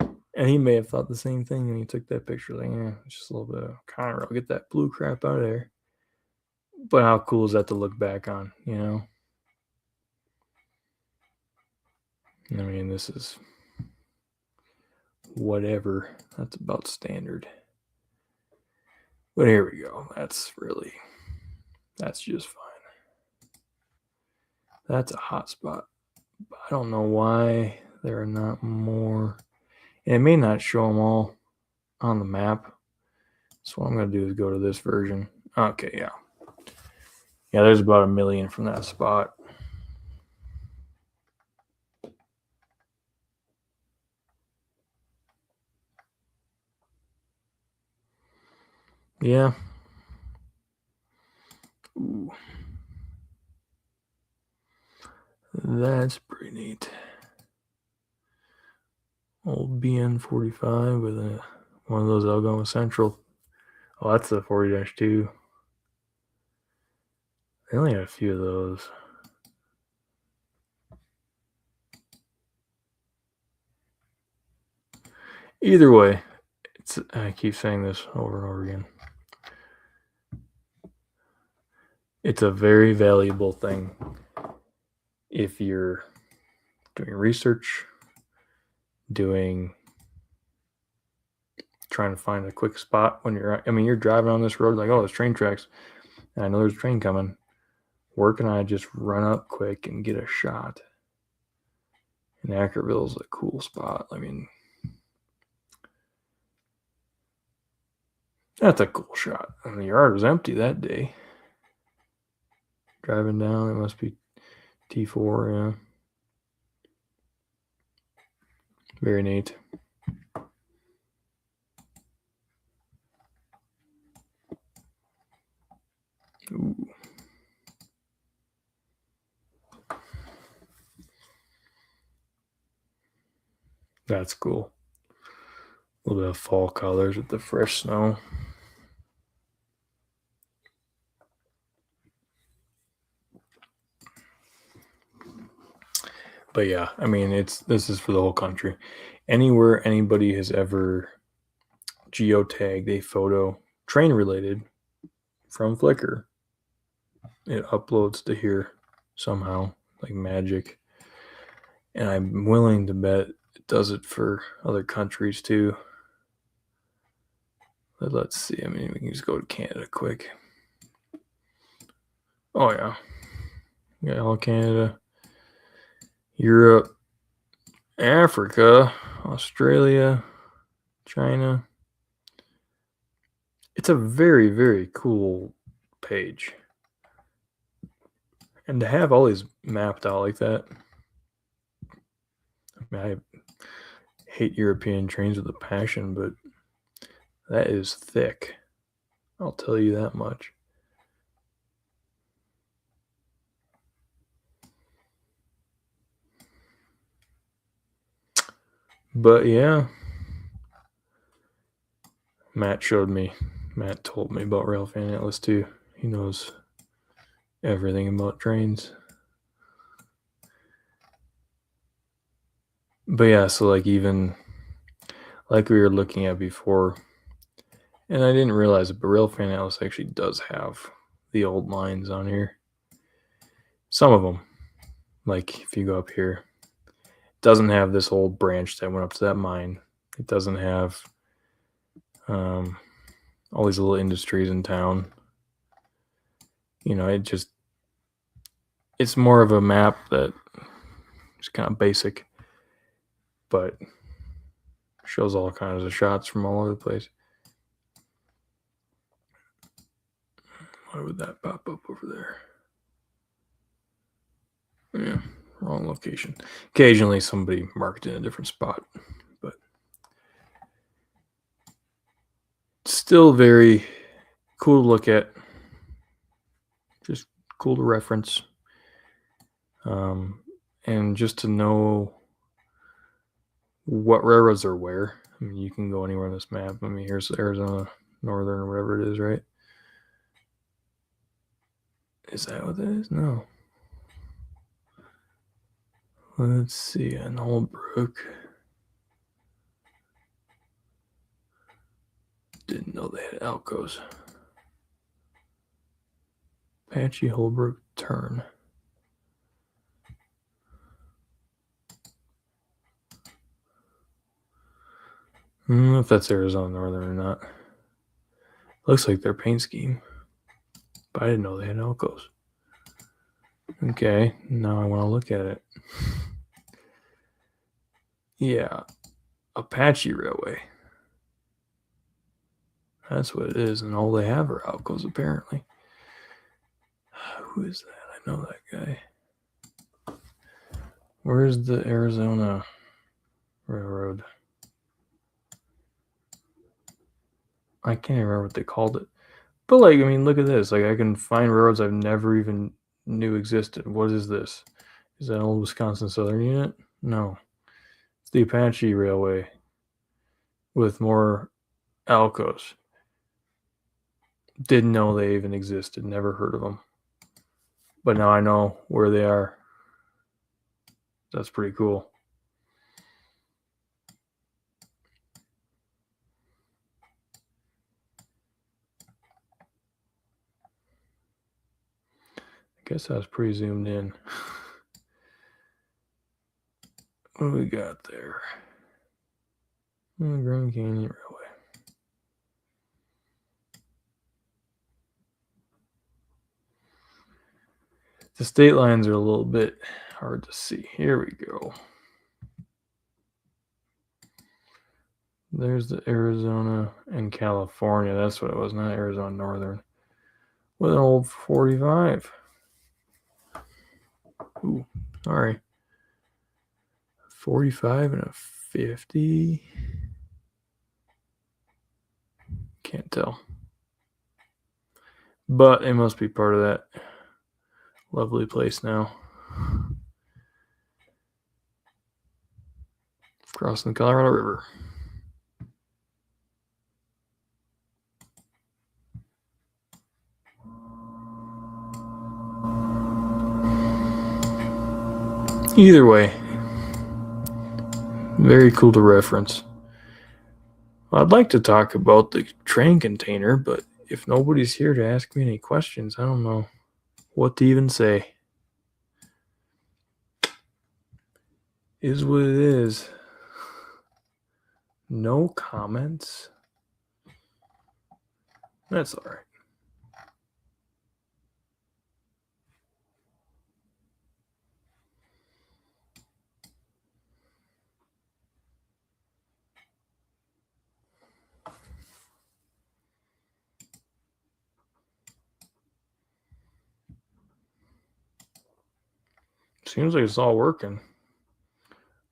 And he may have thought the same thing when he took that picture. Like, yeah, it's just a little bit of Conroe. Get that blue crap out of there. But how cool is that to look back on, you know? I mean, this is whatever. That's about standard. But here we go. That's just fine. That's a hot spot. I don't know why there are not more. And it may not show them all on the map. So what I'm going to do is go to this version. Okay, yeah. Yeah, there's about 1 million from that spot. Yeah. Ooh. That's pretty neat. Old BN45 with one of those Algoma Central. Oh, that's the 40-2. They only had a few of those. Either way, I keep saying this over and over again. It's a very valuable thing if you're doing research, trying to find a quick spot when you're driving on this road like, oh, there's train tracks, and I know there's a train coming. Where can I just run up quick and get a shot? And Ackerville's a cool spot. I mean, that's a cool shot. And the yard was empty that day. Driving down, it must be T4, yeah. Very neat. Ooh. That's cool. A little bit of fall colors with the fresh snow. But yeah, I mean, this is for the whole country. Anywhere anybody has ever geotagged a photo train related from Flickr, it uploads to here somehow, like magic. And I'm willing to bet it does it for other countries too. But let's see. I mean, we can just go to Canada quick. Oh yeah, yeah, all Canada, Europe, Africa, Australia, China. It's a very, very cool page. And to have all these mapped out like that, I mean, I hate European trains with a passion, but that is thick. I'll tell you that much. But yeah, Matt told me about Railfan Atlas too. He knows everything about trains. But yeah, so like even like we were looking at before, and I didn't realize it, but Railfan Atlas actually does have the old lines on here. Some of them, like if you go up here, it doesn't have this old branch that went up to that mine. It doesn't have all these little industries in town. You know, it's more of a map that is kind of basic, but shows all kinds of shots from all over the place. Why would that pop up over there? Yeah, wrong location. Occasionally somebody marked in a different spot, but still very cool to look at. Just cool to reference. And just to know what railroads are where. I mean, you can go anywhere on this map. I mean, here's Arizona Northern or whatever it is, right? Is that what that is? No. Let's see. An Holbrook. Didn't know they had Alcos. Apache Holbrook Turn. I don't know if that's Arizona Northern or not. Looks like their paint scheme. But I didn't know they had Alcos. Okay, now I want to look at it. Yeah, Apache Railway. That's what it is, and all they have are Alcos apparently. Who is that? I know that guy. Where's the Arizona Railroad? I can't even remember what they called it. But like, I mean, look at this. Like, I can find railroads I've never even knew existed. What is this? Is that an old Wisconsin Southern unit? No. It's the Apache Railway with more Alcos. Didn't know they even existed. Never heard of them. But now I know where they are. That's pretty cool. I guess I was pretty zoomed in. What do we got there? Grand Canyon Railway. The state lines are a little bit hard to see. Here we go. There's the Arizona and California. That's what it was, not Arizona Northern. With an old 45. Ooh, sorry. 45 and a 50. Can't tell. But it must be part of that lovely place now. crossing the Colorado River. Either way, very cool to reference. I'd like to talk about the train container, but if nobody's here to ask me any questions, I don't know what to even say. Is what it is. No comments? That's all right. Seems like it's all working.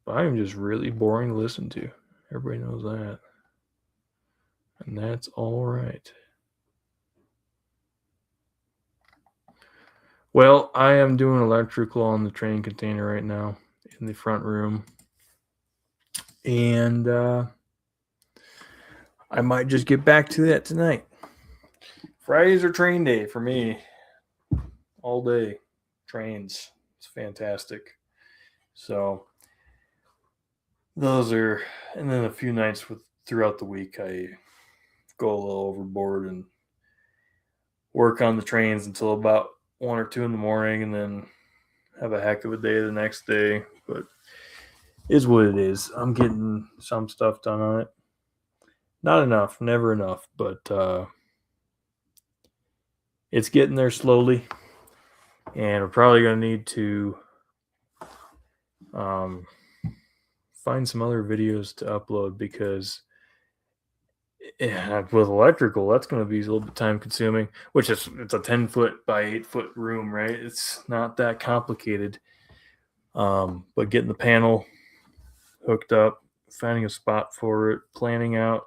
But I am just really boring to listen to. Everybody knows that. And that's all right. Well, I am doing electrical on the train container right now in the front room. And I might just get back to that tonight. Fridays are train day for me. All day. Trains. It's fantastic. So those are, and then a few nights throughout the week I go a little overboard and work on the trains until about 1 or 2 in the morning, and then have a heck of a day the next day. But is what it is. I'm getting some stuff done on it. Not enough, never enough, but it's getting there slowly. And we're probably going to need to find some other videos to upload, because with electrical, that's going to be a little bit time consuming, which it's a 10-foot by 8-foot room, right? It's not that complicated. But getting the panel hooked up, finding a spot for it, planning out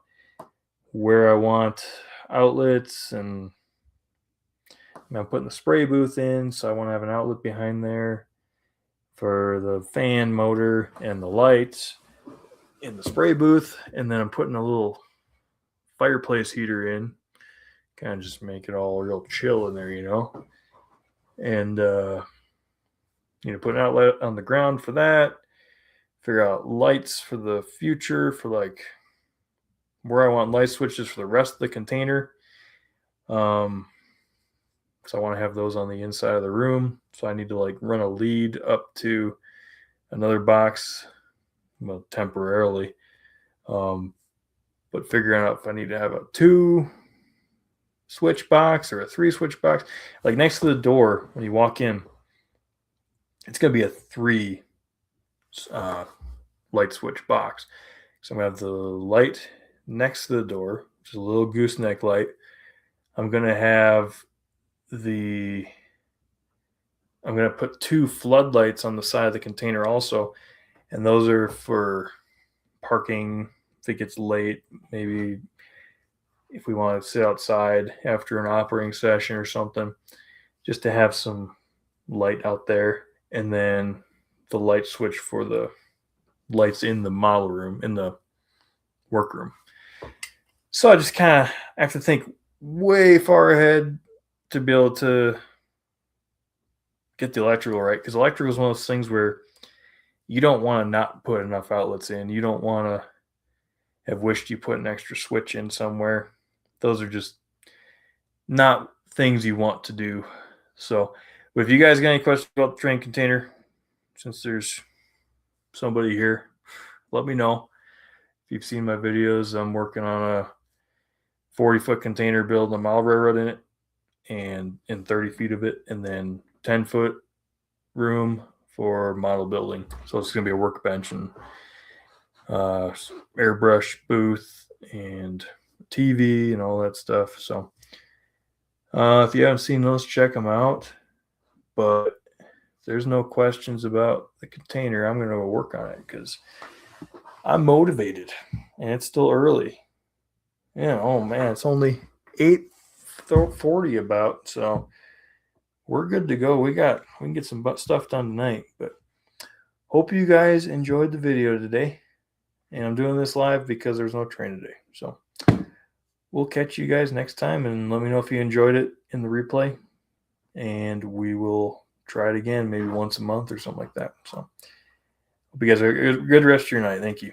where I want outlets, and I'm putting the spray booth in, so I want to have an outlet behind there for the fan motor and the lights in the spray booth, and then I'm putting a little fireplace heater in, kind of just make it all real chill in there, and put an outlet on the ground for that, figure out lights for the future, for like where I want light switches for the rest of the container. So I want to have those on the inside of the room, so I need to like run a lead up to another box, well, temporarily, but figuring out if I need to have a 2 switch box or a 3 switch box. Like next to the door when you walk in, it's going to be a 3 light switch box. So I'm going to have the light next to the door, which is a little gooseneck light. I'm going to put 2 floodlights on the side of the container also, and those are for parking if it gets late, maybe if we want to sit outside after an operating session or something, just to have some light out there. And then the light switch for the lights in the model room, in the workroom. So I just kind of have to think way far ahead to be able to get the electrical right, because electrical is one of those things where you don't want to not put enough outlets in. You don't want to have wished you put an extra switch in somewhere. Those are just not things you want to do. So if you guys got any questions about the train container, since there's somebody here, let me know. If you've seen my videos, I'm working on a 40-foot container building a mile railroad in it, and in 30 feet of it, and then 10-foot room for model building. So it's going to be a workbench and airbrush booth and TV and all that stuff. So if you haven't seen those, check them out. But if there's no questions about the container, I'm going to work on it because I'm motivated, and it's still early. Yeah, oh man, it's only 8:40 about, so we're good to go. We can get some stuff done tonight. But hope you guys enjoyed the video today. And I'm doing this live because there's no train today. So we'll catch you guys next time, and let me know if you enjoyed it in the replay. And we will try it again, maybe once a month or something like that. So hope you guys have a good rest of your night. Thank you.